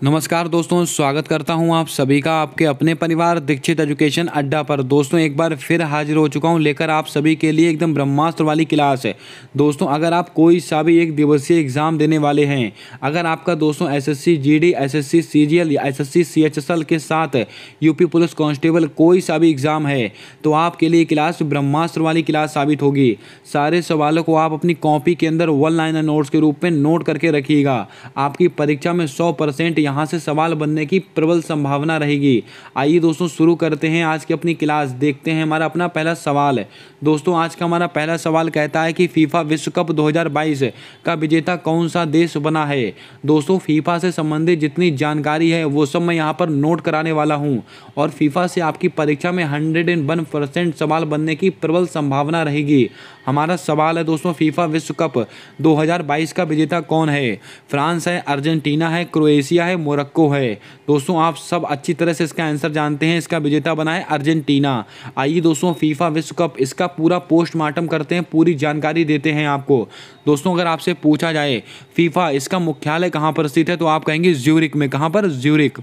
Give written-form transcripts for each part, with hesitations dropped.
नमस्कार दोस्तों, स्वागत करता हूं आप सभी का आपके अपने परिवार दीक्षित एजुकेशन अड्डा पर। दोस्तों एक बार फिर हाजिर हो चुका हूं लेकर आप सभी के लिए एकदम ब्रह्मास्त्र वाली क्लास है। दोस्तों अगर आप कोई सा भी एक दिवसीय एग्ज़ाम देने वाले हैं, अगर आपका दोस्तों एसएससी जीडी, एसएससी सीजीएल या एसएससी सीएचएसएल के साथ यूपी पुलिस कांस्टेबल कोई सा भी एग्ज़ाम है, तो आपके लिए क्लास ब्रह्मास्त्र वाली क्लास साबित होगी। सारे सवालों को आप अपनी कॉपी के अंदर वन लाइनर नोट्स के रूप में नोट करके रखिएगा। आपकी परीक्षा में 100% यहाँ से सवाल बनने की प्रबल संभावना रहेगी। आइए दोस्तों शुरू करते हैं आज की अपनी क्लास। देखते हैं हमारा अपना पहला सवाल है। दोस्तों आज का हमारा पहला सवाल कहता है कि फीफा विश्व कप 2022 का विजेता कौन सा देश बना है। दोस्तों फीफा से संबंधित जितनी जानकारी है वो सब मैं यहाँ पर नोट कराने वाला हूँ और फीफा से आपकी परीक्षा में 101% सवाल बनने की प्रबल संभावना रहेगी। हमारा सवाल है दोस्तों, फीफा विश्व कप 2022 का विजेता कौन है। फ्रांस है, अर्जेंटीना है, क्रोएशिया है, मोरक्को है। दोस्तों आप सब अच्छी तरह से इसका आंसर जानते हैं। इसका विजेता बना है अर्जेंटीना। आइए दोस्तों फीफा विश्व कप इसका पूरा पोस्टमार्टम करते हैं, पूरी जानकारी देते हैं आपको। दोस्तों अगर आपसे पूछा जाए फीफा इसका मुख्यालय कहाँ पर स्थित है, तो आप कहेंगे ज्यूरिक में। कहाँ पर? ज्यूरिक।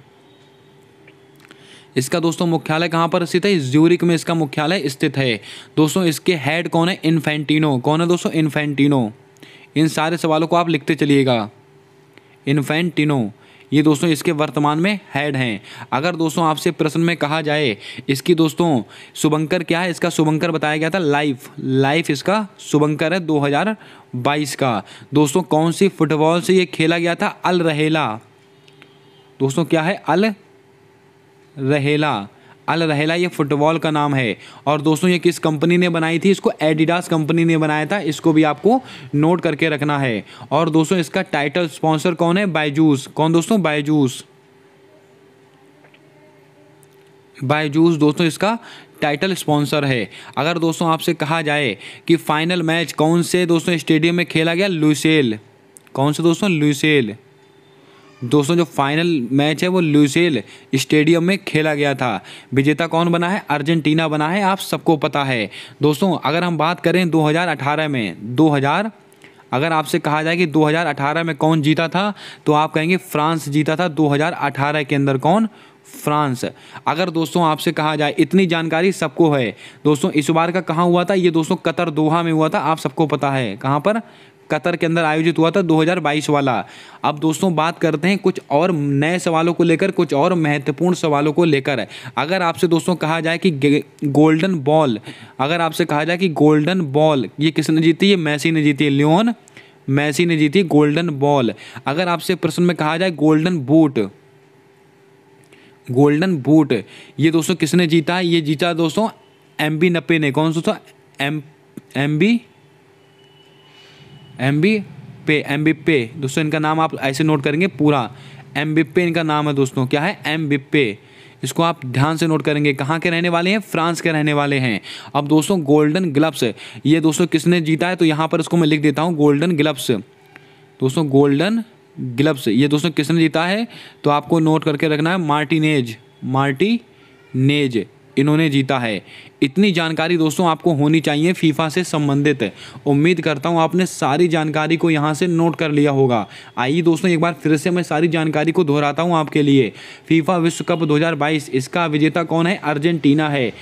इसका दोस्तों मुख्यालय कहाँ पर स्थित है? ज्यूरिक में इसका मुख्यालय स्थित है। दोस्तों इसके हेड कौन है? इन्फेंटिनो। कौन है दोस्तों? इन्फेंटिनो। इन सारे सवालों को आप लिखते चलिएगा। इन्फेंटिनो ये दोस्तों इसके वर्तमान में हेड हैं। अगर दोस्तों आपसे प्रश्न में कहा जाए इसकी दोस्तों शुभंकर क्या है, इसका शुभंकर बताया गया था लाइफ इसका शुभंकर है 2022 का। दोस्तों कौन सी फुटबॉल से ये खेला गया था? अल रहेला। दोस्तों क्या है? अल रहेला ये फुटबॉल का नाम है। और दोस्तों ये किस कंपनी ने बनाई थी? इसको एडिडास कंपनी ने बनाया था। इसको भी आपको नोट करके रखना है। और दोस्तों इसका टाइटल स्पॉन्सर कौन है? बायजूस। कौन दोस्तों? बायजूस दोस्तों इसका टाइटल स्पॉन्सर है। अगर दोस्तों आपसे कहा जाए कि फाइनल मैच कौन से दोस्तों स्टेडियम में खेला गया? लुसेल। कौन से दोस्तों? लुसेल। दोस्तों जो फाइनल मैच है वो लुसेल स्टेडियम में खेला गया था। विजेता कौन बना है? अर्जेंटीना बना है, आप सबको पता है। दोस्तों अगर हम बात करें 2018 में, अगर आपसे कहा जाए कि 2018 में कौन जीता था, तो आप कहेंगे फ्रांस जीता था 2018 के अंदर। कौन? फ्रांस। अगर दोस्तों आपसे कहा जाए, इतनी जानकारी सबको है दोस्तों, इस बार का कहाँ हुआ था? ये दोस्तों कतर दोहा में हुआ था, आप सबको पता है। कहाँ पर? कतर के अंदर आयोजित हुआ था 2022 वाला। अब दोस्तों बात करते हैं कुछ और नए सवालों को लेकर, कुछ और महत्वपूर्ण सवालों को लेकर। अगर आपसे दोस्तों कहा जाए कि गोल्डन बॉल, अगर आपसे कहा जाए कि गोल्डन बॉल ये किसने जीती? ये मेसी ने जीती है। लियोन मेसी ने जीती गोल्डन बॉल। अगर आपसे प्रश्न में कहा जाए गोल्डन बूट ये दोस्तों किसने जीता है? ये जीता दोस्तों एमबी ने। कौन दोस्तों? एमबीपे। दोस्तों इनका नाम आप ऐसे नोट करेंगे पूरा। एमबीपे इनका नाम है दोस्तों। क्या है? एमबीपे। इसको आप ध्यान से नोट करेंगे। कहाँ के रहने वाले हैं? फ्रांस के रहने वाले हैं। अब दोस्तों गोल्डन ग्लव्स ये दोस्तों किसने जीता है? तो यहाँ पर इसको मैं लिख देता हूँ, गोल्डन ग्लव्स। दोस्तों गोल्डन ग्लव्स ये दोस्तों किसने जीता है? तो आपको नोट करके रखना है, मार्टिनेज इन्होंने जीता है। इतनी जानकारी दोस्तों आपको होनी चाहिए फीफा से संबंधित। उम्मीद करता हूँ आपने सारी जानकारी को यहाँ से नोट कर लिया होगा। आइए दोस्तों एक बार फिर से मैं सारी जानकारी को दोहराता हूँ आपके लिए। फीफा विश्व कप 2022 इसका विजेता कौन है? अर्जेंटीना है।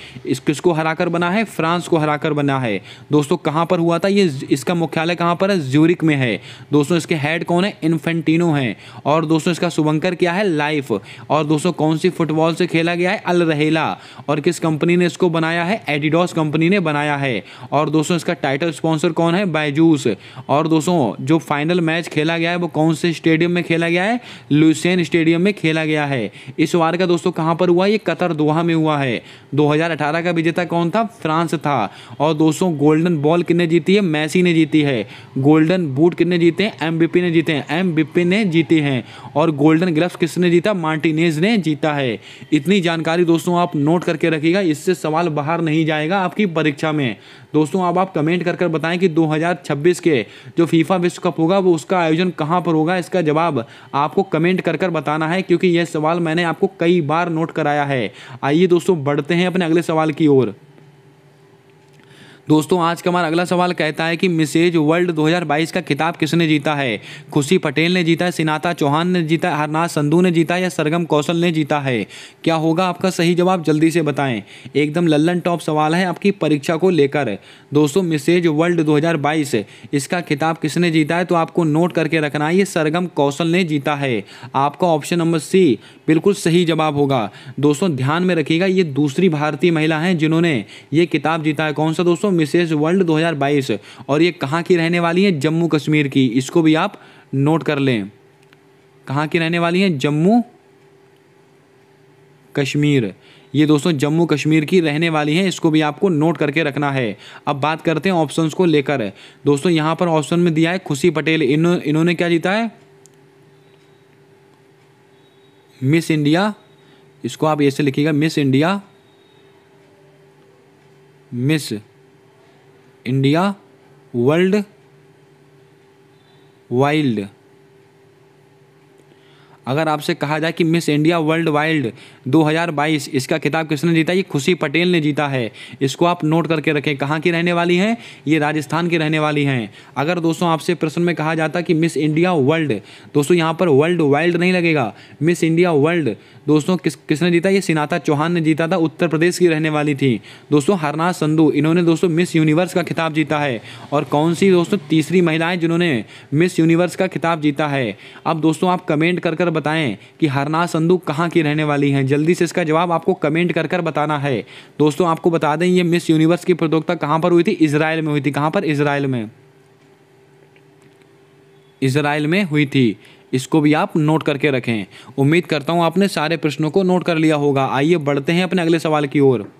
किसको हराकर बना है? फ्रांस को हराकर बना है। दोस्तों कहाँ पर हुआ था ये? इसका मुख्यालय कहाँ पर है? ज्यूरिक में है। दोस्तों इसके हेड कौन है? इन्फेंटिनो है। और दोस्तों इसका शुभंकर क्या है? लाइफ। और दोस्तों कौन सी फुटबॉल से खेला गया है? अल रहेला। और किस कंपनी ने इसको बनाया है? एडिडास कंपनी ने बनाया है। और दोस्तों इसका टाइटल स्पॉन्सर कौन है? बायजूस। और दोस्तों जो फाइनल मैच खेला गया है वो कौन से स्टेडियम में खेला गया है? लुसेन स्टेडियम में खेला गया है। इस बार का दोस्तों कहां पर हुआ? ये कतर दोहा में हुआ है। 2018 का विजेता कौन था? फ्रांस था। और दोस्तों गोल्डन बॉल किसने जीती है? मेसी ने जीती है। गोल्डन बूट किसने जीते हैं? एमबीपी ने जीते हैं। एमबीपी ने जीते हैं। और गोल्डन ग्लव्स किसने जीता? मार्टिनेज ने जीता है। इतनी जानकारी दोस्तों आप नोट करके रखिएगा, इससे सवाल बाहर नहीं जाएगा आपकी परीक्षा में। दोस्तों अब आप कमेंट कर बताएं कि 2026 के जो फीफा विश्व कप होगा वो उसका आयोजन कहां पर होगा। इसका जवाब आपको कमेंट कर बताना है, क्योंकि यह सवाल मैंने आपको कई बार नोट कराया है। आइए दोस्तों बढ़ते हैं अपने अगले सवाल की ओर। दोस्तों आज का हमारा अगला सवाल कहता है कि मिसेज वर्ल्ड 2022 का खिताब किसने जीता है? खुशी पटेल ने जीता है, सिनाता चौहान ने जीता है, हरनाज संधू ने जीता है या सरगम कौशल ने जीता है? क्या होगा आपका सही जवाब, जल्दी से बताएं। एकदम लल्लन टॉप सवाल है आपकी परीक्षा को लेकर। दोस्तों मिसेज वर्ल्ड 2022 इसका खिताब किसने जीता है? तो आपको नोट करके रखना है, ये सरगम कौशल ने जीता है। आपका ऑप्शन नंबर सी बिल्कुल सही जवाब होगा। दोस्तों ध्यान में रखिएगा, ये दूसरी भारतीय महिला हैं जिन्होंने ये किताब जीता है। कौन सा दोस्तों? Mrs World 2022। और ये कहाँ की रहने वाली है? जम्मू कश्मीर की। इसको भी आप नोट कर लें। कहाँ की रहने वाली है? जम्मू कश्मीर। ये दोस्तों जम्मू कश्मीर की रहने वाली हैं, इसको भी आपको नोट करके रखना है। अब बात करते हैं ऑप्शंस को लेकर। दोस्तों यहाँ पर ऑप्शन में दिया है खुशी पटेल, इन्होंने क्या जीता है? Miss India. इसको आप ऐसे लिखिएगा, miss India, miss India world wild. अगर आपसे कहा जाए कि मिस इंडिया वर्ल्ड वाइल्ड 2022 इसका खिताब किसने जीता? ये खुशी पटेल ने जीता है। इसको आप नोट करके रखें। कहाँ की रहने वाली हैं? ये राजस्थान की रहने वाली हैं। अगर दोस्तों आपसे प्रश्न में कहा जाता कि मिस इंडिया वर्ल्ड, दोस्तों यहाँ पर वर्ल्ड वाइल्ड नहीं लगेगा, मिस इंडिया वर्ल्ड। दोस्तों किसने जीता? ये सिनाता चौहान ने जीता था, उत्तर प्रदेश की रहने वाली थी। दोस्तों हरनाज संधू, इन्होंने दोस्तों मिस यूनिवर्स का खिताब जीता है। और कौन सी दोस्तों? तीसरी महिला है जिन्होंने मिस यूनिवर्स का खिताब जीता है। अब दोस्तों आप कमेंट कर बताएं कि हरनाज संधू कहाँ की रहने वाली हैं। जल्दी से इसका जवाब आपको कमेंट कर बताना है। दोस्तों आपको बता दें, ये मिस यूनिवर्स की प्रतियोगिता कहाँ पर हुई थी? इजराइल में हुई थी। कहाँ पर? इजराइल में। इजराइल में हुई थी। इसको भी आप नोट करके रखें। उम्मीद करता हूं आपने सारे प्रश्नों को नोट कर लिया होगा। आइए बढ़ते हैं अपने अगले सवाल की ओर।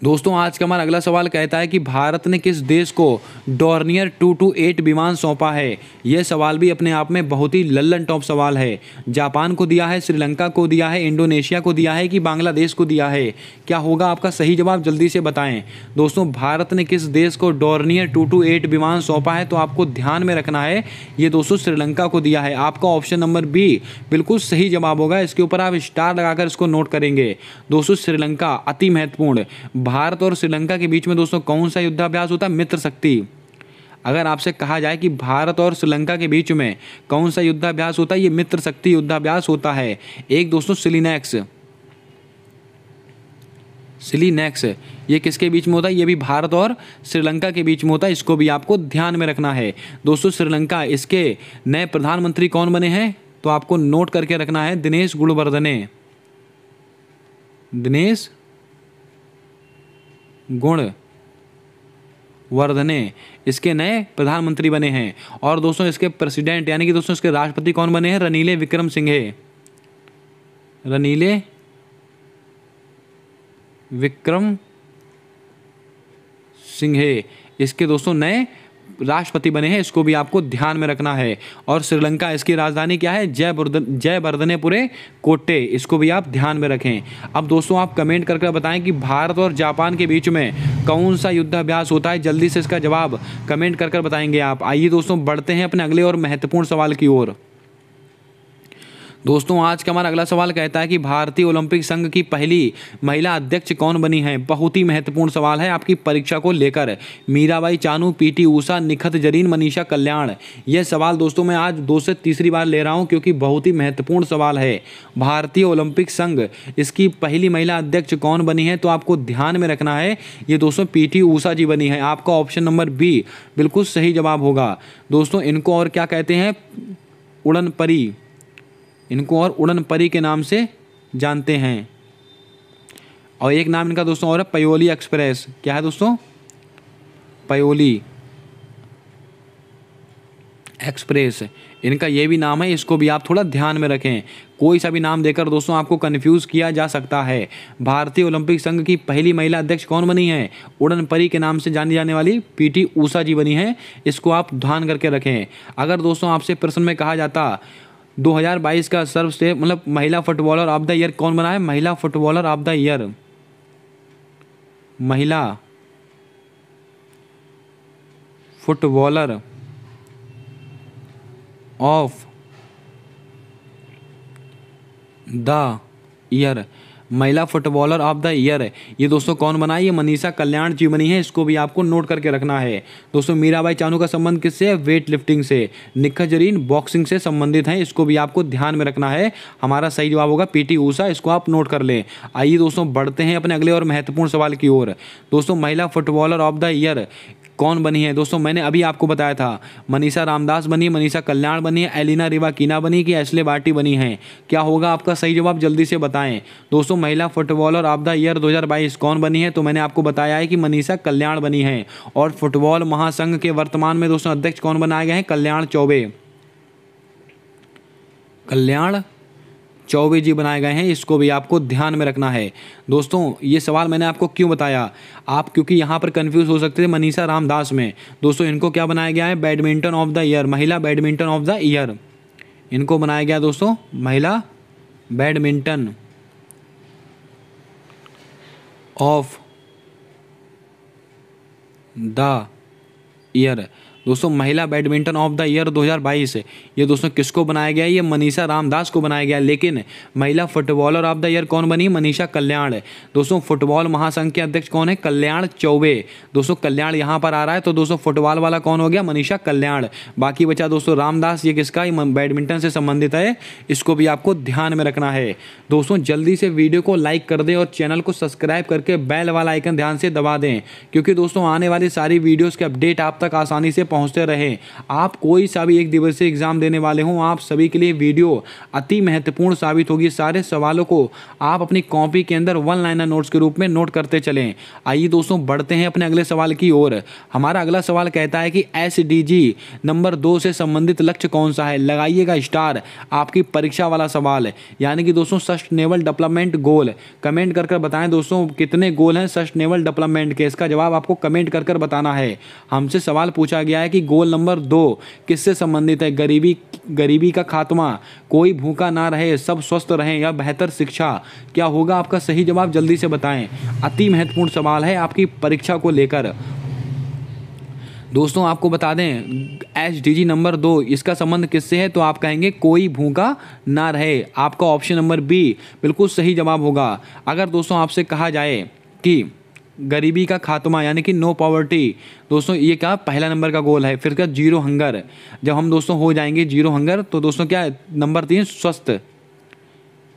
दोस्तों आज का हमारा अगला सवाल कहता है कि भारत ने किस देश को डॉर्नियर 228 विमान सौंपा है? यह सवाल भी अपने आप में बहुत ही लल्लन टॉप सवाल है। जापान को दिया है, श्रीलंका को दिया है, इंडोनेशिया को दिया है कि बांग्लादेश को दिया है? क्या होगा आपका सही जवाब, जल्दी से बताएं। दोस्तों भारत ने किस देश को डॉर्नियर 228 विमान सौंपा है? तो आपको ध्यान में रखना है, ये दोस्तों श्रीलंका को दिया है। आपका ऑप्शन नंबर बी बिल्कुल सही जवाब होगा। इसके ऊपर आप स्टार लगाकर इसको नोट करेंगे। दोस्तों श्रीलंका अति महत्वपूर्ण। भारत और श्रीलंका के बीच में दोस्तों कौन सा युद्धाभ्यास होता है? मित्र शक्ति। अगर आपसे कहा जाए कि भारत और श्रीलंका के बीच में कौन सा युद्धाभ्यास होता है? ये मित्र शक्ति युद्धाभ्यास होता है। एक दोस्तों सिलीनेक्स, ये किसके बीच में होता है? ये भी भारत और श्रीलंका के बीच में होता है। इसको भी आपको ध्यान में रखना है। दोस्तों श्रीलंका, इसके नए प्रधानमंत्री कौन बने हैं? तो आपको नोट करके रखना है, दिनेश गुणवर्धने। दिनेश गुणवर्धने इसके नए प्रधानमंत्री बने हैं। और दोस्तों इसके प्रेसिडेंट यानी कि दोस्तों इसके राष्ट्रपति कौन बने हैं? रनीले विक्रमसिंघे। रनीले विक्रमसिंघे इसके दोस्तों नए राष्ट्रपति बने हैं। इसको भी आपको ध्यान में रखना है। और श्रीलंका, इसकी राजधानी क्या है? जयवर्धनेपुरे कोट्टे। इसको भी आप ध्यान में रखें। अब दोस्तों आप कमेंट करके बताएं कि भारत और जापान के बीच में कौन सा युद्धाभ्यास होता है? जल्दी से इसका जवाब कमेंट कर बताएंगे आप। आइए दोस्तों बढ़ते हैं अपने अगले और महत्वपूर्ण सवाल की ओर। दोस्तों आज का हमारा अगला सवाल कहता है कि भारतीय ओलंपिक संघ की पहली महिला अध्यक्ष कौन बनी है? बहुत ही महत्वपूर्ण सवाल है आपकी परीक्षा को लेकर। मीराबाई चानू, पीटी ऊषा, निखत जरीन, मनीषा कल्याण। यह सवाल दोस्तों मैं आज 2 से तीसरी बार ले रहा हूं क्योंकि बहुत ही महत्वपूर्ण सवाल है। भारतीय ओलंपिक संघ इसकी पहली महिला अध्यक्ष कौन बनी है? तो आपको ध्यान में रखना है, ये दोस्तों पीटी ऊषा जी बनी है। आपका ऑप्शन नंबर बी बिल्कुल सही जवाब होगा। दोस्तों इनको और क्या कहते हैं? उड़न परी। इनको और उड़न परी के नाम से जानते हैं। और एक नाम इनका दोस्तों और है पयोली एक्सप्रेस। क्या है दोस्तों? पयोली एक्सप्रेस इनका ये भी नाम है। इसको भी आप थोड़ा ध्यान में रखें। कोई सा भी नाम देकर दोस्तों आपको कंफ्यूज किया जा सकता है। भारतीय ओलंपिक संघ की पहली महिला अध्यक्ष कौन बनी है? उड़न परी के नाम से जानी जाने वाली पीटी ऊषा जी बनी है। इसको आप ध्यान करके रखें। अगर दोस्तों आपसे प्रश्न में कहा जाता 2022 का सर्वश्रेष्ठ मतलब महिला फुटबॉलर ऑफ द ईयर कौन बना है? महिला फुटबॉलर ऑफ द ईयर, महिला फुटबॉलर ऑफ द ईयर, महिला फुटबॉलर ऑफ द ईयर ये दोस्तों कौन बना है? ये मनीषा कल्याण जी बनी है, इसको भी आपको नोट करके रखना है। दोस्तों मीराबाई चानू का संबंध किससे है? वेट लिफ्टिंग से। निखत जरीन बॉक्सिंग से संबंधित हैं, इसको भी आपको ध्यान में रखना है। हमारा सही जवाब होगा पीटी ऊषा, इसको आप नोट कर लें। आइए दोस्तों बढ़ते हैं अपने अगले और महत्वपूर्ण सवाल की ओर। दोस्तों महिला फुटबॉलर ऑफ द ईयर कौन बनी है? दोस्तों मैंने अभी आपको बताया था, मनीषा रामदास बनी है, मनीषा कल्याण बनी है, एलिना रिवाकीना बनी कि एशले बार्टी बनी है। क्या होगा आपका सही जवाब? जल्दी से बताएं। दोस्तों महिला फुटबॉलर ऑफ द ईयर 2022 कौन बनी है? तो मैंने आपको बताया है कि मनीषा कल्याण बनी है। और फुटबॉल महासंघ के वर्तमान में दोस्तों अध्यक्ष कौन बनाए गए हैं? कल्याण चौबे। कल्याण चौबे जी बनाए गए हैं, इसको भी आपको ध्यान में रखना है। दोस्तों ये सवाल मैंने आपको क्यों बताया, आप क्योंकि यहाँ पर कंफ्यूज हो सकते थे मनीषा रामदास में। दोस्तों इनको क्या बनाया गया है? बैडमिंटन ऑफ द ईयर, महिला बैडमिंटन ऑफ द ईयर इनको बनाया गया दोस्तों, महिला बैडमिंटन ऑफ द ईयर। दोस्तों महिला बैडमिंटन ऑफ द ईयर 2022 ये दोस्तों किसको बनाया गया है? ये मनीषा रामदास को बनाया गया है। लेकिन महिला फुटबॉलर ऑफ द ईयर कौन बनी? मनीषा कल्याण। दोस्तों फुटबॉल महासंघ के अध्यक्ष कौन है? कल्याण चौबे। दोस्तों कल्याण यहाँ पर आ रहा है, तो दोस्तों फुटबॉल वाला कौन हो गया? मनीषा कल्याण। बाकी बचा दोस्तों रामदास, ये किसका? बैडमिंटन से संबंधित है, इसको भी आपको ध्यान में रखना है। दोस्तों जल्दी से वीडियो को लाइक कर दें और चैनल को सब्सक्राइब करके बेल वाला आइकन ध्यान से दबा दें, क्योंकि दोस्तों आने वाली सारी वीडियोज़ के अपडेट आप तक आसानी से पहुंचते रहे। आप कोई सा भी एक दिवसीय एग्जाम देने वाले हों, आप सभी के लिए वीडियो अति महत्वपूर्ण साबित होगी। सारे सवालों को आप अपनी कॉपी के अंदर वन लाइनर नोट्स के रूप में नोट करते चलें। आइए दोस्तों बढ़ते हैं अपने अगले सवाल की ओर। हमारा अगला सवाल कहता है कि SDG नंबर 2 से संबंधित लक्ष्य कौन सा है? लगाइएगा स्टार, आपकी परीक्षा वाला सवाल, यानी कि दोस्तों सस्टेनेबल डेवलपमेंट गोल। कमेंट कर बताएं दोस्तों कितने गोल हैं सस्टेनेबल डेवलपमेंट के, इसका जवाब आपको कमेंट कर बताना है। हमसे सवाल पूछा गया है कि गोल नंबर 2 किससे संबंधित है? गरीबी का खात्मा, कोई भूखा ना रहे, सब स्वस्थ रहें, या बेहतर शिक्षा। क्या होगा आपका सही जवाब? जल्दी से बताएं। अति महत्वपूर्ण सवाल है आपकी परीक्षा को लेकर। दोस्तों आपको बता दें SDG नंबर 2 इसका संबंध किससे है? तो आप कहेंगे कोई भूखा ना रहे। आपका ऑप्शन नंबर बी बिल्कुल सही जवाब होगा। अगर दोस्तों आपसे कहा जाए कि गरीबी का खात्मा यानी कि नो पॉवर्टी, दोस्तों ये क्या पहला नंबर का गोल है। फिर क्या? Zero hunger. जब हम दोस्तों हो जाएंगे जीरो हंगर, तो दोस्तों क्या नंबर 3 स्वस्थ,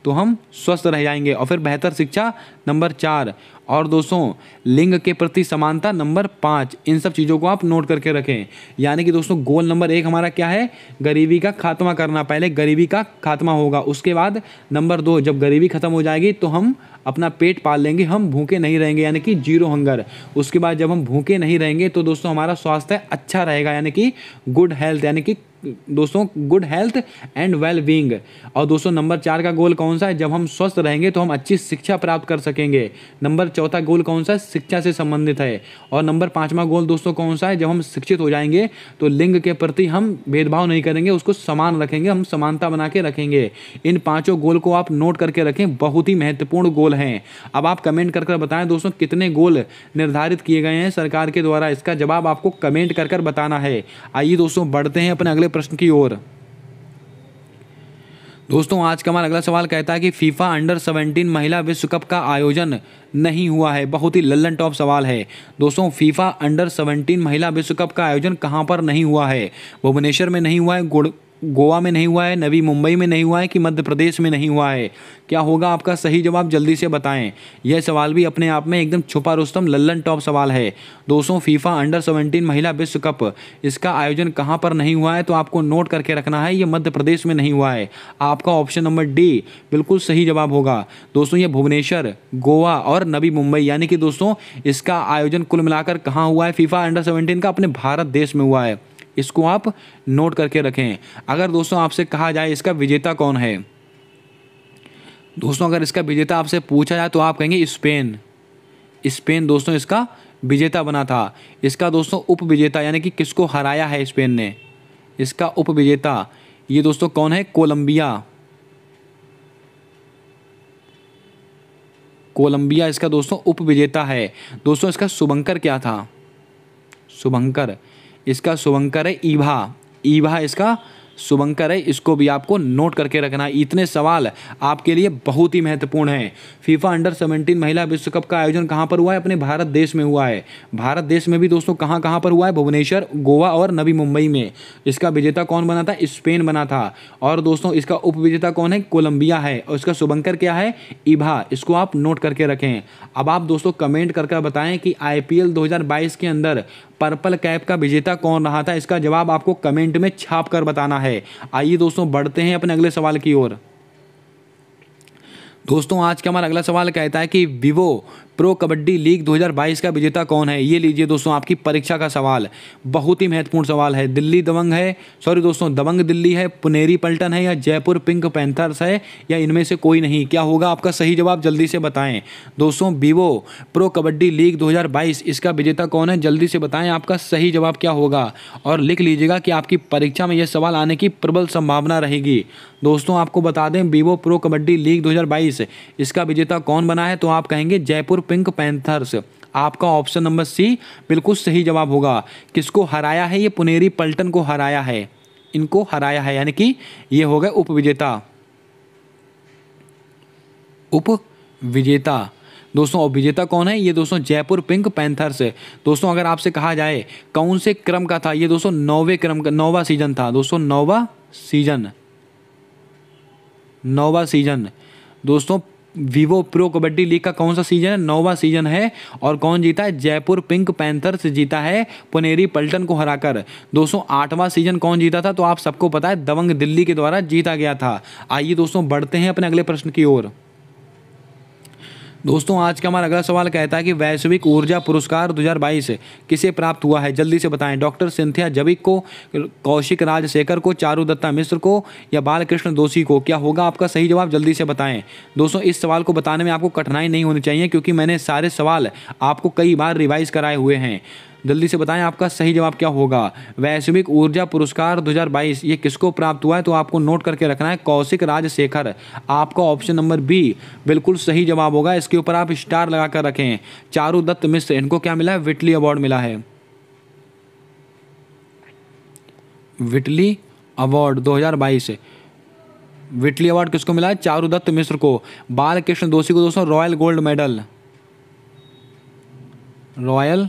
तो हम स्वस्थ रह जाएंगे। और फिर बेहतर शिक्षा नंबर 4, और दोस्तों लिंग के प्रति समानता नंबर 5। इन सब चीज़ों को आप नोट करके रखें। यानी कि दोस्तों गोल नंबर 1 हमारा क्या है? गरीबी का खात्मा करना। पहले गरीबी का खात्मा होगा, उसके बाद नंबर 2 जब गरीबी खत्म हो जाएगी तो हम अपना पेट पाल लेंगे, हम भूखे नहीं रहेंगे, यानी कि जीरो हंगर। उसके बाद जब हम भूखे नहीं रहेंगे तो दोस्तों हमारा स्वास्थ्य अच्छा रहेगा, यानी कि गुड हेल्थ, यानी कि दोस्तों good health and well being. और दोस्तों नंबर 4 का गोल कौन सा है? जब हम स्वस्थ रहेंगे तो हम अच्छी शिक्षा प्राप्त कर सकेंगे। नंबर 4 गोल कौन सा है? शिक्षा से संबंधित है। और नंबर 5वां गोल दोस्तों कौन सा है? जब हम शिक्षित हो जाएंगे तो लिंग के प्रति हम भेदभाव नहीं करेंगे, उसको समान रखेंगे, हम समानता बना के रखेंगे। इन 5 गोल को आप नोट करके रखें, बहुत ही महत्वपूर्ण गोल हैं। अब आप कमेंट कर बताएं दोस्तों कितने गोल निर्धारित किए गए हैं सरकार के द्वारा, इसका जवाब आपको कमेंट कर बताना है। आइए दोस्तों बढ़ते हैं अपने अगले प्रश्न की ओर। दोस्तों आज का हमारा अगला सवाल कहता है कि फीफा अंडर 17 महिला विश्व कप का आयोजन नहीं हुआ है। बहुत ही लल्लन टॉप सवाल है दोस्तों। फीफा अंडर 17 महिला विश्व कप का आयोजन कहां पर नहीं हुआ है? भुवनेश्वर में नहीं हुआ है, गोवा में नहीं हुआ है, नवी मुंबई में नहीं हुआ है, कि मध्य प्रदेश में नहीं हुआ है? क्या होगा आपका सही जवाब? जल्दी से बताएं। यह सवाल भी अपने आप में एकदम छुपा रुस्तम लल्लन टॉप सवाल है दोस्तों। फीफा अंडर 17 महिला विश्व कप इसका आयोजन कहां पर नहीं हुआ है? तो आपको नोट करके रखना है, यह मध्य प्रदेश में नहीं हुआ है। आपका ऑप्शन नंबर डी बिल्कुल सही जवाब होगा दोस्तों। ये भुवनेश्वर, गोवा और नवी मुंबई, यानी कि दोस्तों इसका आयोजन कुल मिलाकर कहाँ हुआ है? फीफा अंडर 17 का अपने भारत देश में हुआ है। इसको आप नोट करके रखें। अगर दोस्तों आपसे कहा जाए इसका विजेता कौन है, दोस्तों अगर इसका विजेता आपसे पूछा जाए तो आप कहेंगे स्पेन दोस्तों इसका विजेता बना था। इसका दोस्तों उप विजेता, यानी कि किसको हराया है स्पेन ने, इसका उप विजेता ये दोस्तों कौन है? कोलंबिया इसका दोस्तों उप विजेता है। दोस्तों इसका शुभंकर क्या था? इसका शुभंकर है ईवा इसका शुभंकर है, इसको भी आपको नोट करके रखना है। इतने सवाल आपके लिए बहुत ही महत्वपूर्ण हैं। फीफा अंडर 17 महिला विश्व कप का आयोजन कहाँ पर हुआ है? अपने भारत देश में हुआ है। भारत देश में भी दोस्तों कहाँ कहाँ पर हुआ है? भुवनेश्वर, गोवा और नवी मुंबई में। इसका विजेता कौन बना था? स्पेन बना था। और दोस्तों इसका उप विजेता कौन है? कोलंबिया है। और इसका शुभंकर क्या है? इभा। इसको आप नोट करके रखें। अब आप दोस्तों कमेंट करके बताएं कि IPL 2022 के अंदर पर्पल कैप का विजेता कौन रहा था? इसका जवाब आपको कमेंट में छाप कर बताना है। आइए दोस्तों बढ़ते हैं अपने अगले सवाल की ओर। दोस्तों आज का हमारा अगला सवाल कहता है कि विवो प्रो कबड्डी लीग 2022 का विजेता कौन है? ये लीजिए दोस्तों आपकी परीक्षा का सवाल, बहुत ही महत्वपूर्ण सवाल है। दिल्ली दबंग है, सॉरी दोस्तों दबंग दिल्ली है, पुनेरी पल्टन है या जयपुर पिंक पैंथर्स है या इनमें से कोई नहीं? क्या होगा आपका सही जवाब? जल्दी से बताएं दोस्तों। विवो प्रो कबड्डी लीग 2022 इसका विजेता कौन है? जल्दी से बताएं आपका सही जवाब क्या होगा। और लिख लीजिएगा कि आपकी परीक्षा में यह सवाल आने की प्रबल संभावना रहेगी। दोस्तों आपको बता दें विवो प्रो कबड्डी लीग 2022 इसका विजेता कौन बना है? तो आप कहेंगे जयपुर पिंक पैंथर्स। आपका ऑप्शन नंबर सी बिल्कुल सही जवाब होगा। किसको हराया है? ये पुनेरी पल्टन को हराया है, इनको हराया है, यानी कि ये हो गए उप विजेता। उप विजेता दोस्तों, और विजेता कौन है? ये दोस्तों जयपुर पिंक पैंथर्स है। दोस्तों अगर आपसे कहा जाए कौन से क्रम का था ये? दोस्तों 9वें क्रम का 9वां सीजन था दोस्तों, 9वां सीजन। दोस्तों विवो प्रो कबड्डी लीग का कौन सा सीजन है? 9वां सीजन है। और कौन जीता है? जयपुर पिंक पैंथर्स जीता है पुनेरी पल्टन को हराकर। दोस्तों 8वां सीजन कौन जीता था? तो आप सबको पता है दबंग दिल्ली के द्वारा जीता गया था। आइए दोस्तों बढ़ते हैं अपने अगले प्रश्न की ओर। दोस्तों आज का हमारा अगला सवाल कहता है कि वैश्विक ऊर्जा पुरस्कार 2022 किसे प्राप्त हुआ है? जल्दी से बताएं। डॉक्टर सिंथिया जबिक को, कौशिक राजशेखर को, चारुदत्ता मिश्र को या बालकृष्ण दोषी को? क्या होगा आपका सही जवाब? जल्दी से बताएं। दोस्तों इस सवाल को बताने में आपको कठिनाई नहीं होनी चाहिए क्योंकि मैंने सारे सवाल आपको कई बार रिवाइज कराए हुए हैं। जल्दी से बताएं आपका सही जवाब क्या होगा। वैश्विक ऊर्जा पुरस्कार 2022 ये किसको प्राप्त हुआ है? तो आपको नोट करके रखना है कौशिक राजशेखर। आपका ऑप्शन नंबर बी बिल्कुल सही जवाब होगा। इसके ऊपर आप स्टार लगा कर रखें। चारुदत्त मिश्र इनको क्या मिला है? विटली अवार्ड मिला है। विटली अवार्ड 2022 विटली अवार्ड किसको मिला है? चारुदत्त मिश्र को। बालकृष्ण दोषी को दोस्तों royal gold medal, royal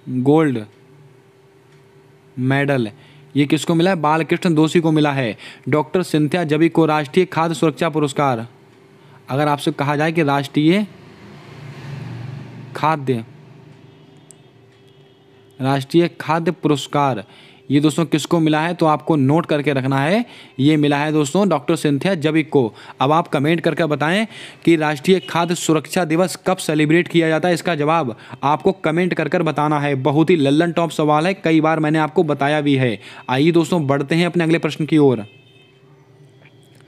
gold medal ये किसको मिला है? बालकृष्ण दोषी को मिला है। डॉक्टर सिंथिया जबिक को राष्ट्रीय खाद्य सुरक्षा पुरस्कार, अगर आपसे कहा जाए कि राष्ट्रीय खाद्य पुरस्कार ये दोस्तों किसको मिला है? तो आपको नोट करके रखना है, ये मिला है दोस्तों डॉक्टर सिंथिया जबिक को। अब आप कमेंट करके बताएं कि राष्ट्रीय खाद्य सुरक्षा दिवस कब सेलिब्रेट किया जाता है? इसका जवाब आपको कमेंट कर बताना है। बहुत ही लल्लन टॉप सवाल है, कई बार मैंने आपको बताया भी है। आइए दोस्तों बढ़ते हैं अपने अगले प्रश्न की ओर।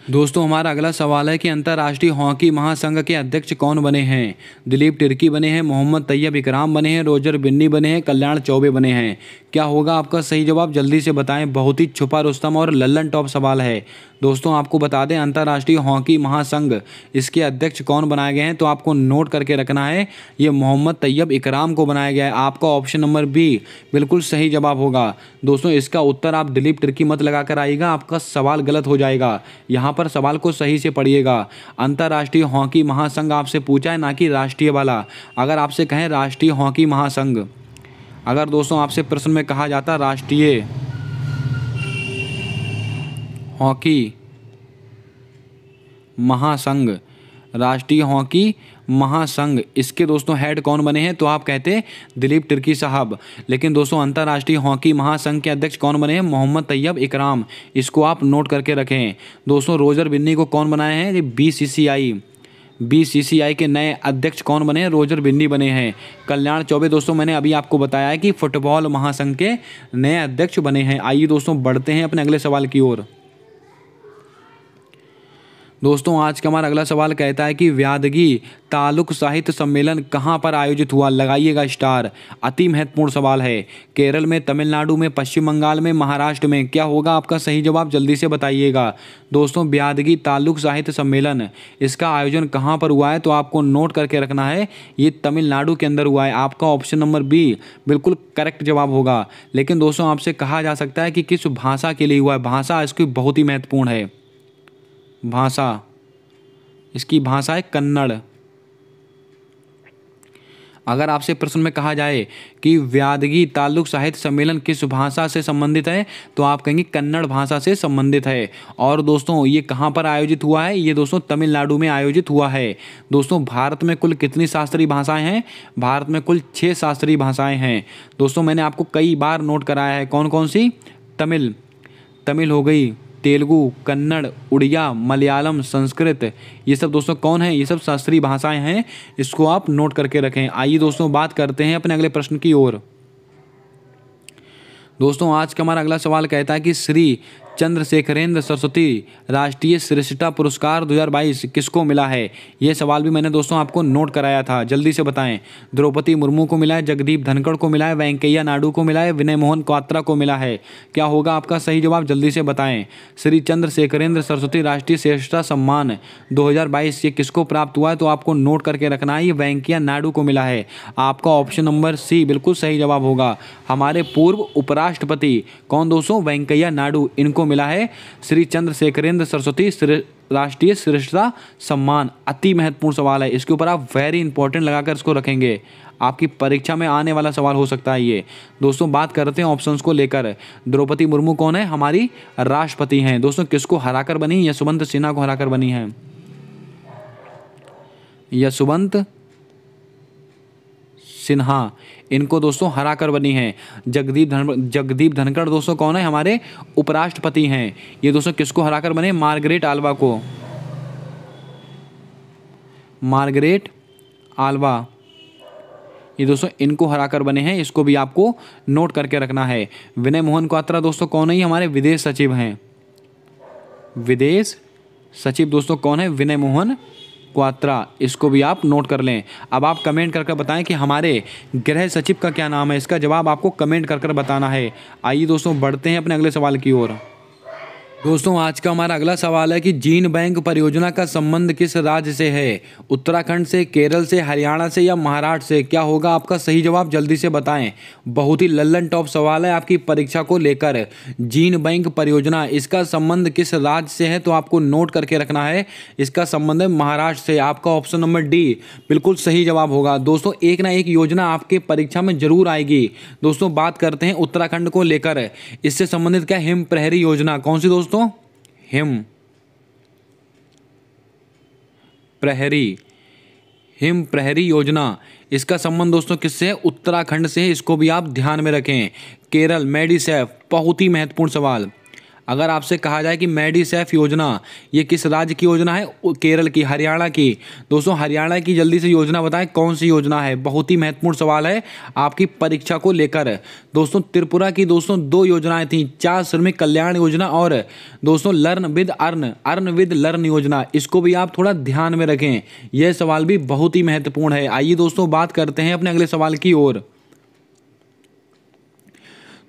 दोस्तों हमारा अगला सवाल है कि अंतर्राष्ट्रीय हॉकी महासंघ के अध्यक्ष कौन बने हैं? दिलीप तिर्की बने हैं, मोहम्मद तैयब इकराम बने हैं, रोजर बिन्नी बने हैं, कल्याण चौबे बने हैं? क्या होगा आपका सही जवाब? जल्दी से बताएं। बहुत ही छुपा रुस्तम और लल्लन टॉप सवाल है। दोस्तों आपको बता दें अंतर्राष्ट्रीय हॉकी महासंघ इसके अध्यक्ष कौन बनाए गए हैं? तो आपको नोट करके रखना है, ये मोहम्मद तैयब इकराम को बनाया गया है। आपका ऑप्शन नंबर बी बिल्कुल सही जवाब होगा। दोस्तों इसका उत्तर आप दिलीप तिर्की मत लगाकर आइएगा, आपका सवाल गलत हो जाएगा। यहाँ पर सवाल को सही से पढ़िएगा। अंतर्राष्ट्रीय हॉकी महासंघ आपसे पूछा है, ना कि राष्ट्रीय वाला। अगर आपसे कहें राष्ट्रीय हॉकी महासंघ, अगर दोस्तों आपसे प्रश्न में कहा जाता राष्ट्रीय हॉकी महासंघ, राष्ट्रीय हॉकी महासंघ इसके दोस्तों हेड कौन बने हैं? तो आप कहते दिलीप तिर्की साहब। लेकिन दोस्तों अंतर्राष्ट्रीय हॉकी महासंघ के अध्यक्ष कौन बने हैं? मोहम्मद तैयब इकराम। इसको आप नोट करके रखें। दोस्तों रोजर बिन्नी को कौन बनाए हैं? बीसीसीआई के नए अध्यक्ष कौन बने हैं? रोजर बिन्नी बने हैं। कल्याण चौबे दोस्तों मैंने अभी आपको बताया है कि फुटबॉल महासंघ के नए अध्यक्ष बने हैं। आइए दोस्तों बढ़ते हैं अपने अगले सवाल की ओर। दोस्तों आज का हमारा अगला सवाल कहता है कि व्यादगी तालुक साहित्य सम्मेलन कहाँ पर आयोजित हुआ, लगाइएगा स्टार। अति महत्वपूर्ण सवाल है। केरल में, तमिलनाडु में, पश्चिम बंगाल में, महाराष्ट्र में, क्या होगा आपका सही जवाब, जल्दी से बताइएगा। दोस्तों व्यादगी तालुक साहित्य सम्मेलन, इसका आयोजन कहाँ पर हुआ है तो आपको नोट करके रखना है, ये तमिलनाडु के अंदर हुआ है। आपका ऑप्शन नंबर बी बिल्कुल करेक्ट जवाब होगा। लेकिन दोस्तों आपसे कहा जा सकता है कि किस भाषा के लिए हुआ है। भाषा इसकी बहुत ही महत्वपूर्ण है। भाषा, इसकी भाषा है कन्नड़। अगर आपसे प्रश्न में कहा जाए कि व्यादगी तालुक साहित्य सम्मेलन किस भाषा से संबंधित है तो आप कहेंगे कन्नड़ भाषा से संबंधित है। और दोस्तों ये कहाँ पर आयोजित हुआ है, ये दोस्तों तमिलनाडु में आयोजित हुआ है। दोस्तों भारत में कुल कितनी शास्त्रीय भाषाएं हैं, भारत में कुल 6 शास्त्रीय भाषाएं हैं। दोस्तों मैंने आपको कई बार नोट कराया है, कौन कौन सी, तमिल हो गई, तेलुगु, कन्नड़, उड़िया, मलयालम, संस्कृत, ये सब दोस्तों कौन है, ये सब शास्त्रीय भाषाएं हैं। इसको आप नोट करके रखें। आइए दोस्तों बात करते हैं अपने अगले प्रश्न की ओर। दोस्तों आज का हमारा अगला सवाल कहता है कि श्री चंद्रशेखरेंद्र सरस्वती राष्ट्रीय श्रेष्ठता पुरस्कार 2022 किसको मिला है। ये सवाल भी मैंने दोस्तों आपको नोट कराया था, जल्दी से बताएं। द्रौपदी मुर्मू को मिला है, जगदीप धनखड़ को मिला है, वेंकैया नायडू को मिला है, विनय मोहन क्वात्रा को मिला है। क्या होगा आपका सही जवाब, जल्दी से बताएं। श्री चंद्रशेखरेंद्र सरस्वती राष्ट्रीय श्रेष्ठता सम्मान 2022 ये किसको प्राप्त हुआ है तो आपको नोट करके रखना है, ये वेंकैया नायडू को मिला है। आपका ऑप्शन नंबर सी बिल्कुल सही जवाब होगा। हमारे पूर्व उपराष्ट्रपति कौन दोस्तों, वेंकैया नायडू, इनको मिला है श्री चंद्रशेखरेंद्र सरस्वती राष्ट्रीय श्रेष्ठता सम्मान। अति महत्वपूर्ण सवाल है, इसके ऊपर आप वेरी इंपॉर्टेंट लगाकर इसको रखेंगे, आपकी परीक्षा में आने वाला सवाल हो सकता है ये। दोस्तों बात करते हैं ऑप्शंस को लेकर। द्रौपदी मुर्मू कौन है, हमारी राष्ट्रपति हैं। दोस्तों किसको हराकर बनी, यशवंत सिन्हा को हराकर बनी है, यशवंत सिन्हा, इनको दोस्तों हरा कर बनी है। जगदीप धनखड़ दोस्तों कौन है, हमारे उपराष्ट्रपति हैं। ये दोस्तों किसको हरा कर बने, मार्गरेट आल्वा को, मार्गरेट आल्वा, ये दोस्तों इनको हरा कर बने हैं। इसको भी आपको नोट करके रखना है। विनय मोहन क्वात्रा दोस्तों कौन है, हमारे विदेश सचिव हैं। विदेश सचिव दोस्तों कौन है, विनय मोहन क्वात्रा, इसको भी आप नोट कर लें। अब आप कमेंट करके बताएं कि हमारे गृह सचिव का क्या नाम है, इसका जवाब आपको कमेंट कर बताना है। आइए दोस्तों बढ़ते हैं अपने अगले सवाल की ओर। दोस्तों आज का हमारा अगला सवाल है कि जीन बैंक परियोजना का संबंध किस राज्य से है, उत्तराखंड से, केरल से, हरियाणा से या महाराष्ट्र से। क्या होगा आपका सही जवाब, जल्दी से बताएं। बहुत ही लल्लन टॉप सवाल है आपकी परीक्षा को लेकर। जीन बैंक परियोजना, इसका संबंध किस राज्य से है तो आपको नोट करके रखना है, इसका संबंध है महाराष्ट्र से। आपका ऑप्शन नंबर डी बिल्कुल सही जवाब होगा। दोस्तों एक ना एक योजना आपके परीक्षा में जरूर आएगी। दोस्तों बात करते हैं उत्तराखंड को लेकर, इससे संबंधित क्या, हिम प्रहरी योजना, कौन सी दोस्तों, हिम प्रहरी योजना, इसका संबंध दोस्तों किससे है, उत्तराखंड से है। इसको भी आप ध्यान में रखें। केरल मेडिसेफ, बहुत ही महत्वपूर्ण सवाल। अगर आपसे कहा जाए कि मेडिसेफ योजना ये किस राज्य की योजना है, केरल की, हरियाणा की। दोस्तों हरियाणा की जल्दी से योजना बताएं कौन सी योजना है, बहुत ही महत्वपूर्ण सवाल है आपकी परीक्षा को लेकर। दोस्तों त्रिपुरा की दोस्तों 2 योजनाएं थी, 4 श्रमिक कल्याण योजना और दोस्तों learn with earn with learn योजना, इसको भी आप थोड़ा ध्यान में रखें। यह सवाल भी बहुत ही महत्वपूर्ण है। आइए दोस्तों बात करते हैं अपने अगले सवाल की ओर।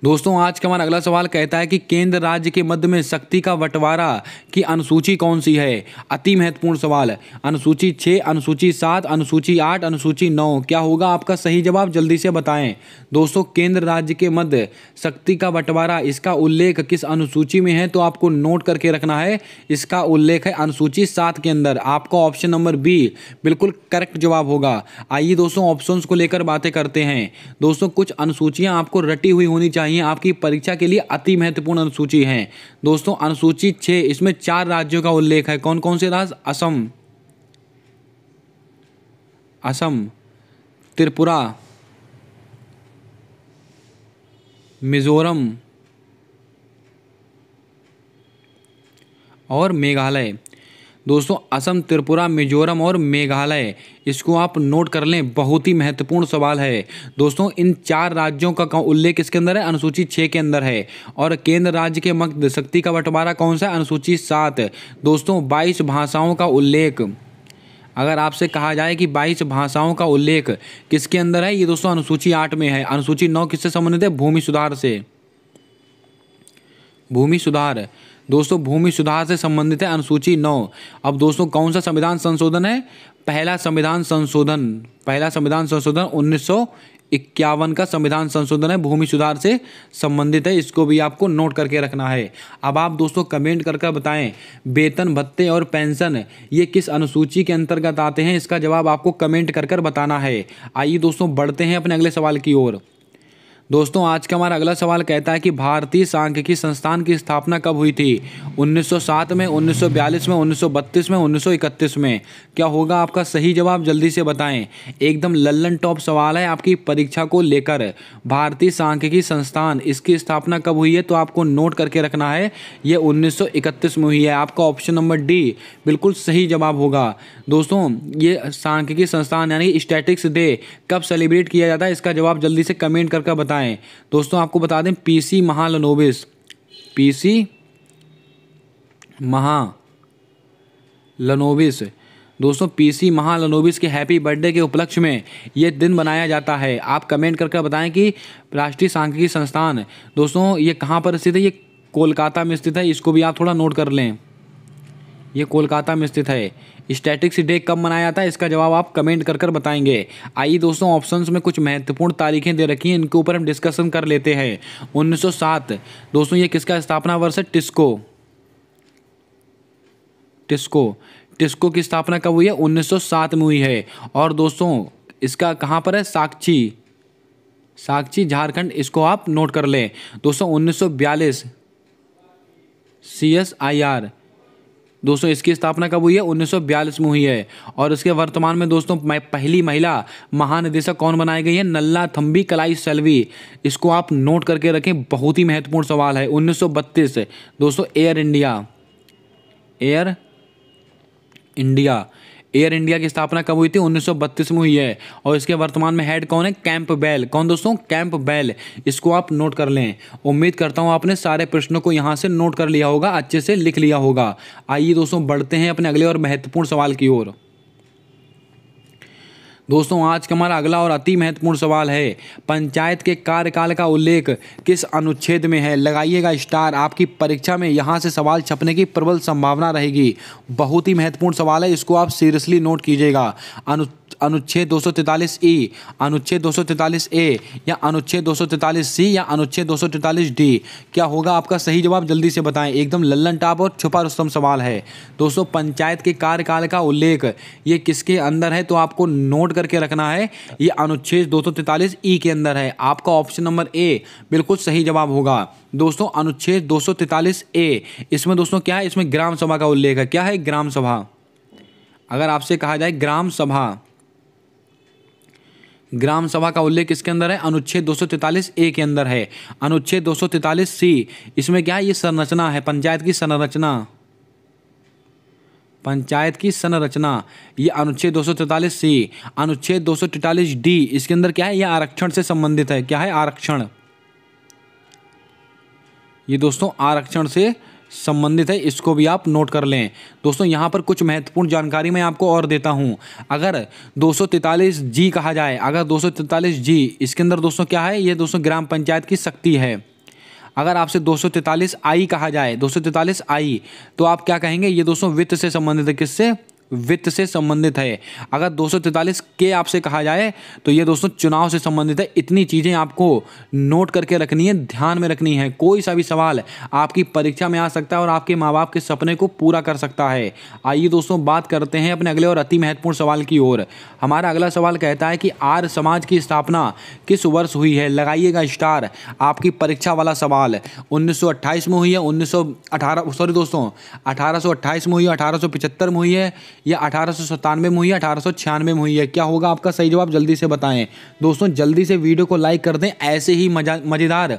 दोस्तों आज का हमारा अगला सवाल कहता है कि केंद्र राज्य के मध्य में शक्ति का बंटवारा की अनुसूची कौन सी है। अति महत्वपूर्ण सवाल है। अनुसूची 6, अनुसूची 7, अनुसूची 8, अनुसूची 9, क्या होगा आपका सही जवाब, जल्दी से बताएं। दोस्तों केंद्र राज्य के मध्य शक्ति का बंटवारा, इसका उल्लेख किस अनुसूची में है तो आपको नोट करके रखना है। इसका उल्लेख है अनुसूची 7 के अंदर। आपका ऑप्शन नंबर बी बिल्कुल करेक्ट जवाब होगा। आइए दोस्तों ऑप्शंस को लेकर बातें करते हैं। दोस्तों कुछ अनुसूचियां आपको रटी हुई होनी चाहिए, आपकी परीक्षा के लिए अति महत्वपूर्ण अनुसूची है। दोस्तों अनुसूची 6, इसमें 4 राज्यों का उल्लेख है। कौन कौन से राज्य, असम, त्रिपुरा, मिजोरम और मेघालय। दोस्तों असम, त्रिपुरा, मिजोरम और मेघालय, इसको आप नोट कर लें, बहुत ही महत्वपूर्ण सवाल है। दोस्तों इन 4 राज्यों का उल्लेख किसके अंदर है? अनुसूची 6 के अंदर है। और केंद्र राज्य के मध्य शक्ति का बंटवारा कौन सा है? अनुसूची 7। दोस्तों 22 भाषाओं का उल्लेख, अगर आपसे कहा जाए कि 22 भाषाओं का उल्लेख किसके अंदर है, ये दोस्तों अनुसूची 8 में है। अनुसूची 9 किससे संबंधित है? भूमि सुधार से। भूमि सुधार, दोस्तों भूमि सुधार से संबंधित है अनुसूची 9। अब दोस्तों कौन सा संविधान संशोधन है? पहला संविधान संशोधन 1951 का संविधान संशोधन है, भूमि सुधार से संबंधित है। इसको भी आपको नोट करके रखना है। अब आप दोस्तों कमेंट करके बताएं, वेतन, भत्ते और पेंशन ये किस अनुसूची के अंतर्गत आते हैं? इसका जवाब आपको कमेंट कर बताना है। आइए दोस्तों बढ़ते हैं अपने अगले सवाल की ओर। दोस्तों आज का हमारा अगला सवाल कहता है कि भारतीय सांख्यिकी संस्थान की स्थापना कब हुई थी? 1907 में, 1942 में, 1932 में, 1931 में। क्या होगा आपका सही जवाब? जल्दी से बताएं। एकदम लल्लन टॉप सवाल है आपकी परीक्षा को लेकर। भारतीय सांख्यिकी संस्थान, इसकी स्थापना कब हुई है? तो आपको नोट करके रखना है, ये 1931 में हुई है। आपका ऑप्शन नंबर डी बिल्कुल सही जवाब होगा। दोस्तों ये सांख्यिकी संस्थान यानी स्टैटिक्स डे कब सेलिब्रेट किया जाता है? इसका जवाब जल्दी से कमेंट करके बताएं। दोस्तों आपको बता दें, पीसी महालनोबिस, पीसी महालनोबिस, दोस्तों पीसी महालनोबिस के हैप्पी बर्थडे के उपलक्ष्य में ये दिन मनाया जाता है। आप कमेंट करके बताएं कि राष्ट्रीय सांख्यिकी संस्थान दोस्तों ये कहाँ पर स्थित है? ये कोलकाता में स्थित है। इसको भी आप थोड़ा नोट कर लें, ये कोलकाता में स्थित है। स्टैटिक्स डे कब मनाया जाता है? इसका जवाब आप कमेंट कर बताएंगे। आइए दोस्तों ऑप्शंस में कुछ महत्वपूर्ण तारीखें दे रखी हैं, इनके ऊपर हम डिस्कशन कर लेते हैं। 1907 दोस्तों ये किसका स्थापना वर्ष है? टिस्को की स्थापना कब हुई है? 1907 में हुई है। और दोस्तों इसका कहाँ पर है? साक्षी झारखंड, इसको आप नोट कर लें। दोस्तों 1942 CSIR, दोस्तों इसकी स्थापना कब हुई है? 1942 में हुई है। और इसके वर्तमान में दोस्तों पहली महिला महानिदेशक कौन बनाई गई है? नल्लाथम्बी कलाई सेल्वी, इसको आप नोट करके रखें, बहुत ही महत्वपूर्ण सवाल है। 1932 दोस्तों एयर इंडिया की स्थापना कब हुई थी? 1932 में हुई है। और इसके वर्तमान में हेड कौन है? कैंपबेल। कौन दोस्तों? कैंपबेल, इसको आप नोट कर लें। उम्मीद करता हूं आपने सारे प्रश्नों को यहां से नोट कर लिया होगा, अच्छे से लिख लिया होगा। आइए दोस्तों बढ़ते हैं अपने अगले और महत्वपूर्ण सवाल की ओर। दोस्तों आज का हमारा अगला और अति महत्वपूर्ण सवाल है, पंचायत के कार्यकाल का उल्लेख किस अनुच्छेद में है? लगाइएगा स्टार, आपकी परीक्षा में यहाँ से सवाल छपने की प्रबल संभावना रहेगी। बहुत ही महत्वपूर्ण सवाल है, इसको आप सीरियसली नोट कीजिएगा। अनुच्छेद 243E, अनुच्छेद 243A या अनुच्छेद 243C या अनुच्छेद 243D। क्या होगा आपका सही जवाब? जल्दी से बताएं। एकदम लल्लन टॉप और छुपा रुस्तम सवाल है। दोस्तों पंचायत के कार्यकाल का उल्लेख ये किसके अंदर है? तो आपको नोट करके रखना है, ये अनुच्छेद 243E के अंदर है। आपका ऑप्शन नंबर ए बिल्कुल सही जवाब होगा। दोस्तों अनुच्छेद 243A, इसमें दोस्तों क्या है? इसमें ग्राम सभा का उल्लेख है। क्या है? ग्राम सभा। अगर आपसे कहा जाए ग्राम सभा का उल्लेख किसके अंदर है? अनुच्छेद 243A के अंदर है। अनुच्छेद 243C, इसमें क्या है? ये संरचना है, पंचायत की संरचना, ये अनुच्छेद 243C। अनुच्छेद 243D, इसके अंदर क्या है? ये आरक्षण से संबंधित है। क्या है? आरक्षण। ये दोस्तों आरक्षण से संबंधित है, इसको भी आप नोट कर लें। दोस्तों यहाँ पर कुछ महत्वपूर्ण जानकारी मैं आपको और देता हूँ। अगर 243G कहा जाए, अगर 243G, इसके अंदर दोस्तों क्या है? ये दोस्तों ग्राम पंचायत की शक्ति है। अगर आपसे 243I कहा जाए, 243I, तो आप क्या कहेंगे? ये दोस्तों वित्त से संबंधित है। किससे? वित्त से संबंधित है। अगर 243K आपसे कहा जाए तो ये दोस्तों चुनाव से संबंधित है। इतनी चीज़ें आपको नोट करके रखनी है, ध्यान में रखनी है। कोई सा भी सवाल आपकी परीक्षा में आ सकता है और आपके माँ बाप के सपने को पूरा कर सकता है। आइए दोस्तों बात करते हैं अपने अगले और अति महत्वपूर्ण सवाल की ओर। हमारा अगला सवाल कहता है कि आर्य समाज की स्थापना किस वर्ष हुई है? लगाइएगा स्टार, आपकी परीक्षा वाला सवाल। 1928 में हुई है, 1828 में हुई है, 1875 में हुई है या 1897 में हुई है, 1896 में हुई है। क्या होगा आपका सही जवाब? जल्दी से बताएं। दोस्तों जल्दी से वीडियो को लाइक कर दें, ऐसे ही मज़ेदार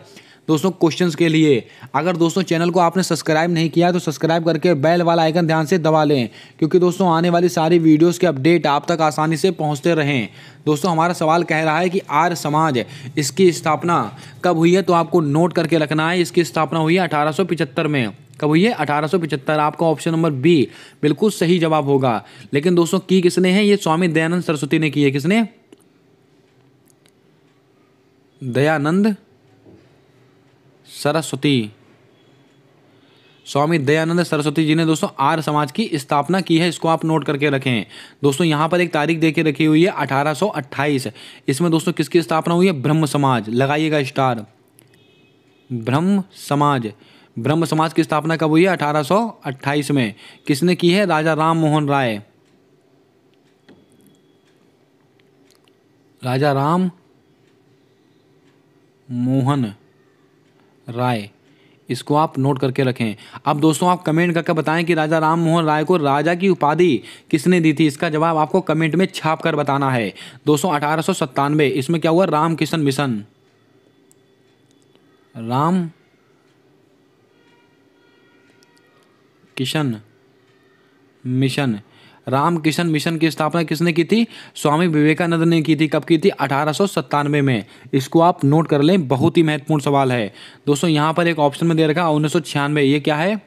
दोस्तों क्वेश्चंस के लिए। अगर दोस्तों चैनल को आपने सब्सक्राइब नहीं किया तो सब्सक्राइब करके बेल वाला आइकन ध्यान से दबा लें, क्योंकि दोस्तों आने वाली सारी वीडियोस के अपडेट आप तक आसानी से पहुंचते रहें। दोस्तों हमारा सवाल कह रहा है कि आर्य समाज इसकी स्थापना कब हुई है, तो आपको नोट करके रखना है। इसकी स्थापना हुई है 1875 में। कब हुई है? 1875। आपका ऑप्शन नंबर बी बिल्कुल सही जवाब होगा। लेकिन दोस्तों की किसने है? ये स्वामी दयानंद सरस्वती ने की है। किसने? दयानंद सरस्वती। स्वामी दयानंद सरस्वती जी ने दोस्तों आर्य समाज की स्थापना की है। इसको आप नोट करके रखें। दोस्तों यहाँ पर एक तारीख देके रखी हुई है 1828। इसमें दोस्तों किसकी स्थापना हुई है? ब्रह्म समाज। लगाइएगा स्टार। ब्रह्म समाज। ब्रह्म समाज की स्थापना कब हुई है? 1828 में। किसने की है? राजा राम मोहन राय। राजा राम मोहन राय। इसको आप नोट करके रखें। अब दोस्तों आप कमेंट करके बताएं कि राजा राम मोहन राय को राजा की उपाधि किसने दी थी। इसका जवाब आपको कमेंट में छाप कर बताना है। दोस्तों 1897। इसमें क्या हुआ? Ram Kishan mission. Ram Kishan mission. Ram Kishan mission की स्थापना किसने की थी? स्वामी विवेकानंद ने की थी। कब की थी? 1897 में। इसको आप नोट कर लें, बहुत ही महत्वपूर्ण सवाल है। दोस्तों यहाँ पर एक ऑप्शन में दे रखा 1996। ये क्या है?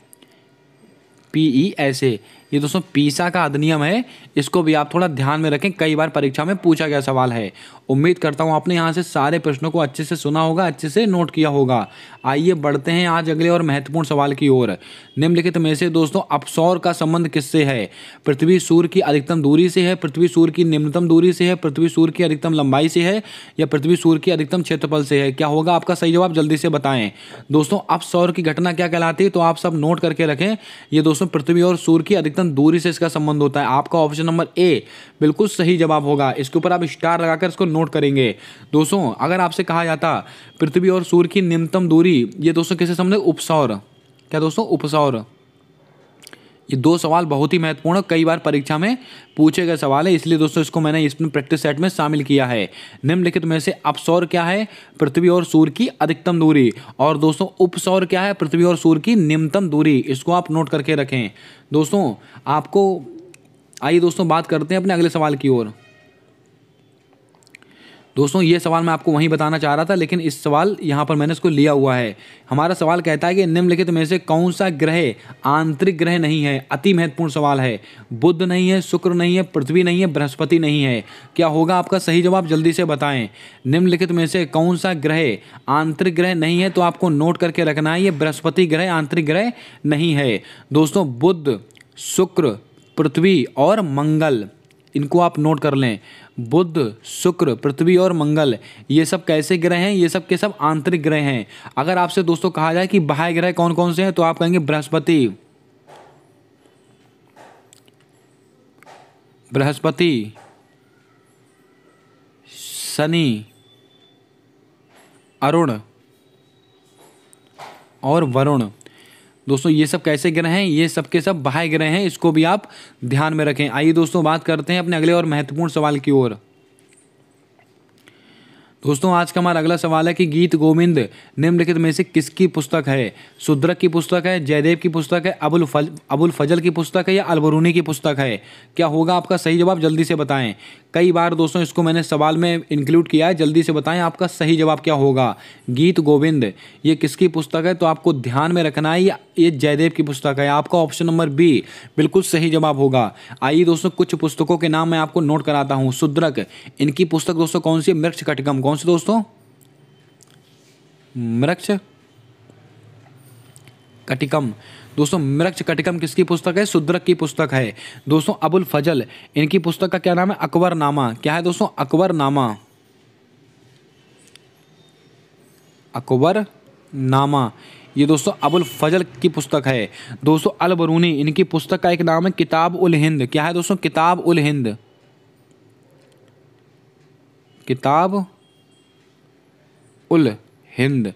PESA। ये दोस्तों पीसा का अधिनियम है। इसको भी आप थोड़ा ध्यान में रखें, कई बार परीक्षा में पूछा गया सवाल है। उम्मीद करता हूँ आपने यहाँ से सारे प्रश्नों को अच्छे से सुना होगा, अच्छे से नोट किया होगा। आइए बढ़ते हैं आज अगले और महत्वपूर्ण सवाल की ओर। निम्नलिखित में से दोस्तों अपसौर का संबंध किससे है? पृथ्वी सूर्य की अधिकतम दूरी से है, पृथ्वी सूर्य की निम्नतम दूरी से है, पृथ्वी सूर्य की अधिकतम लंबाई से है, या पृथ्वी सूर्य की अधिकतम क्षेत्रफल से है? क्या होगा आपका सही जवाब? जल्दी से बताएं। दोस्तों अपसौर की घटना क्या कहलाती है, तो आप सब नोट करके रखें। ये दोस्तों पृथ्वी और सूर्य की अधिकतम दूरी से इसका संबंध होता है। आपका ऑप्शन नंबर ए बिल्कुल सही जवाब होगा। इसके ऊपर आप स्टार लगाकर इसको नोट करेंगे। दोस्तों अगर आपसे कहा जाता पृथ्वी और सूर्य की निम्नतम दूरी, ये दोस्तों किससे संबंधित? उपसौर। क्या दोस्तों? उपसौर। ये दो सवाल बहुत ही महत्वपूर्ण, कई बार परीक्षा में पूछे गए सवाल है, इसलिए दोस्तों इसको मैंने इसमें प्रैक्टिस सेट में शामिल किया है। निम्नलिखित में से अपसौर क्या है? पृथ्वी और सूर्य की अधिकतम दूरी। और दोस्तों उपसौर क्या है? पृथ्वी और सूर्य की निम्नतम दूरी। इसको आप नोट करके रखें। दोस्तों आपको आइए दोस्तों बात करते हैं अपने अगले सवाल की ओर। दोस्तों ये सवाल मैं आपको वहीं बताना चाह रहा था, लेकिन इस सवाल यहाँ पर मैंने इसको लिया हुआ है। हमारा सवाल कहता है कि निम्नलिखित में से कौन सा ग्रह आंतरिक ग्रह नहीं है? अति महत्वपूर्ण सवाल है। बुध नहीं है, शुक्र नहीं है, पृथ्वी नहीं है, बृहस्पति नहीं है। क्या होगा आपका सही जवाब? जल्दी से बताएं। निम्नलिखित में से कौन सा ग्रह आंतरिक ग्रह नहीं है, तो आपको नोट करके रखना है। ये बृहस्पति ग्रह आंतरिक ग्रह नहीं है। दोस्तों बुध, शुक्र, पृथ्वी और मंगल, इनको आप नोट कर लें। बुध, शुक्र, पृथ्वी और मंगल, ये सब कैसे ग्रह हैं? ये सब के सब आंतरिक ग्रह हैं। अगर आपसे दोस्तों कहा जाए कि बाह्य ग्रह कौन कौन से हैं, तो आप कहेंगे बृहस्पति, शनि, अरुण और वरुण। दोस्तों ये सब कैसे ग्रह हैं? ये सब के सब बाह्य ग्रह हैं। इसको भी आप ध्यान में रखें। आइए दोस्तों बात करते हैं अपने अगले और महत्वपूर्ण सवाल की ओर। दोस्तों आज का हमारा अगला सवाल है कि गीत गोविंद निम्नलिखित में से किसकी पुस्तक है? शूद्रक की पुस्तक है, जयदेव की पुस्तक है, अबुल फजल की पुस्तक है, या अलबरूनी की पुस्तक है? क्या होगा आपका सही जवाब? जल्दी से बताएं। कई बार दोस्तों इसको मैंने सवाल में इंक्लूड किया है, जल्दी से बताएं आपका सही जवाब क्या होगा। गीत गोविंद ये किसकी पुस्तक है? तो आपको ध्यान में रखना है ये जयदेव की पुस्तक है। आपका ऑप्शन नंबर बी बिल्कुल सही जवाब होगा। आइए दोस्तों कुछ पुस्तकों के नाम मैं आपको नोट कराता हूँ। शूद्रक, इनकी पुस्तक दोस्तों कौन सी? मृक्ष कटिकम। कौन सी दोस्तों? मृक्ष कटिकम। दोस्तों मृक्ष कटिकम किसकी पुस्तक है? शूद्रक की पुस्तक है। दोस्तों अबुल फजल, इनकी पुस्तक का क्या नाम है? अकबरनामा। क्या है दोस्तों? अकबरनामा। अकबरनामा ये दोस्तों अबुल फजल की पुस्तक है। दोस्तों अलबरूनी, इनकी पुस्तक का एक नाम है किताब उल हिंद। क्या है दोस्तों? किताब उल हिंद। किताब उल हिंद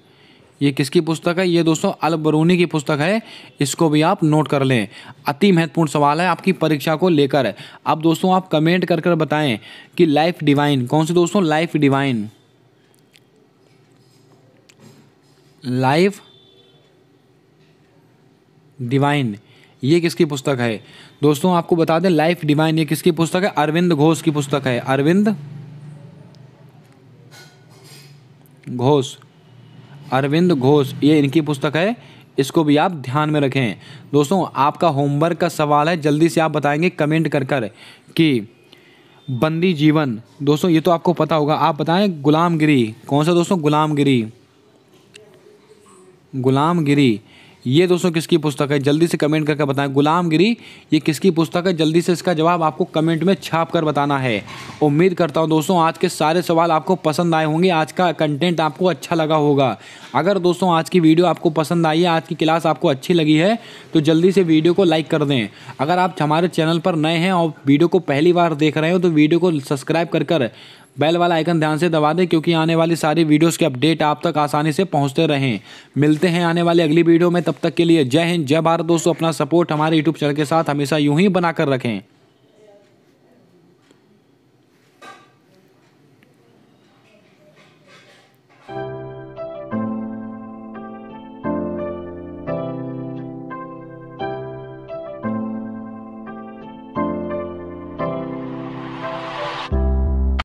ये किसकी पुस्तक है? ये दोस्तों अलबरूनी की पुस्तक है। इसको भी आप नोट कर लें। अति महत्वपूर्ण सवाल है आपकी परीक्षा को लेकर। अब दोस्तों आप कमेंट कर कर बताएं कि लाइफ डिवाइन कौन सी? दोस्तों लाइफ डिवाइन, लाइफ डिवाइन, ये किसकी पुस्तक है दोस्तों? आपको बता दें लाइफ डिवाइन ये किसकी पुस्तक है? अरविंद घोष की पुस्तक है। अरविंद घोष ये इनकी पुस्तक है, इसको भी आप ध्यान में रखें। दोस्तों आपका होमवर्क का सवाल है, जल्दी से आप बताएंगे कमेंट कर कर कि बंदी जीवन, दोस्तों ये तो आपको पता होगा, आप बताएं गुलामगिरी कौन सा दोस्तों? गुलामगिरी ये दोस्तों किसकी पुस्तक है? जल्दी से कमेंट करके बताएं गुलामगिरी ये किसकी पुस्तक है? जल्दी से इसका जवाब आपको कमेंट में छाप कर बताना है। उम्मीद करता हूं दोस्तों आज के सारे सवाल आपको पसंद आए होंगे, आज का कंटेंट आपको अच्छा लगा होगा। अगर दोस्तों आज की वीडियो आपको पसंद आई है, आज की क्लास आपको अच्छी लगी है, तो जल्दी से वीडियो को लाइक कर दें। अगर आप हमारे चैनल पर नए हैं और वीडियो को पहली बार देख रहे हो तो वीडियो को सब्सक्राइब कर बेल वाला आइकन ध्यान से दबा दें, क्योंकि आने वाली सारी वीडियोस के अपडेट आप तक आसानी से पहुंचते रहें। मिलते हैं आने वाली अगली वीडियो में, तब तक के लिए जय हिंद जय भारत। दोस्तों अपना सपोर्ट हमारे यूट्यूब चैनल के साथ हमेशा यूं ही बनाकर रखें।